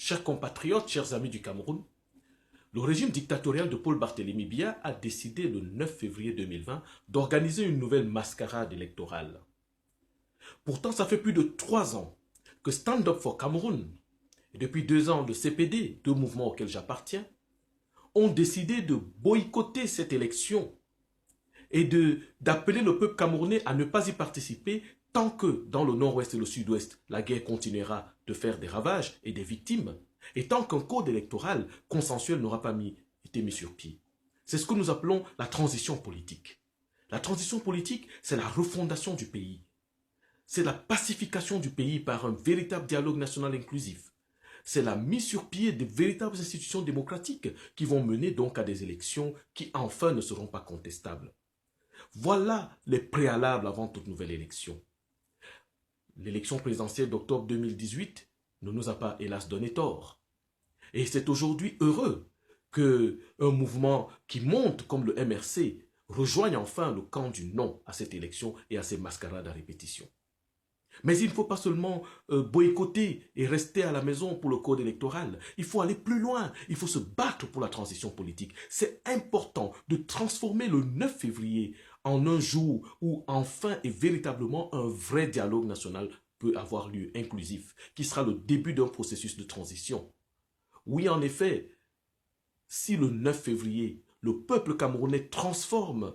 Chers compatriotes, chers amis du Cameroun, le régime dictatorial de Paul Barthélémy Biya a décidé le 9 février 2020 d'organiser une nouvelle mascarade électorale. Pourtant, ça fait plus de 3 ans que Stand Up for Cameroun, et depuis 2 ans le CPD, deux mouvements auxquels j'appartiens, ont décidé de boycotter cette élection et d'appeler le peuple camerounais à ne pas y participer tant que dans le nord-ouest et le sud-ouest, la guerre continuera de faire des ravages et des victimes, et tant qu'un code électoral consensuel n'aura pas été mis sur pied. C'est ce que nous appelons la transition politique. La transition politique, c'est la refondation du pays. C'est la pacification du pays par un véritable dialogue national inclusif. C'est la mise sur pied de véritables institutions démocratiques qui vont mener donc à des élections qui enfin ne seront pas contestables. Voilà les préalables avant toute nouvelle élection. L'élection présidentielle d'octobre 2018 ne nous a pas, hélas, donné tort. Et c'est aujourd'hui heureux qu'un mouvement qui monte comme le MRC rejoigne enfin le camp du non à cette élection et à ces mascarades à répétition. Mais il ne faut pas seulement boycotter et rester à la maison pour le code électoral. Il faut aller plus loin. Il faut se battre pour la transition politique. C'est important de transformer le 9 février en un jour où enfin et véritablement un vrai dialogue national peut avoir lieu, inclusif, qui sera le début d'un processus de transition. Oui, en effet, si le 9 février, le peuple camerounais transforme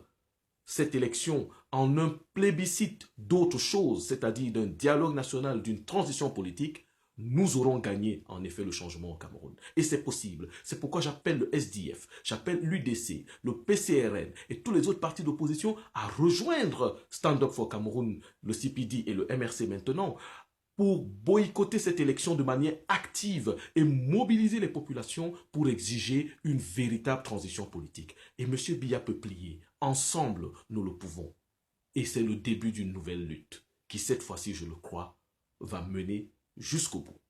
cette élection en un plébiscite d'autre chose, c'est-à-dire d'un dialogue national, d'une transition politique, nous aurons gagné en effet le changement au Cameroun. Et c'est possible. C'est pourquoi j'appelle le SDF, j'appelle l'UDC, le PCRN et tous les autres partis d'opposition à rejoindre Stand Up for Cameroun, le CPD et le MRC maintenant, pour boycotter cette élection de manière active et mobiliser les populations pour exiger une véritable transition politique. Et M. Biya peut plier. Ensemble, nous le pouvons. Et c'est le début d'une nouvelle lutte qui, cette fois-ci, je le crois, va mener jusqu'au bout.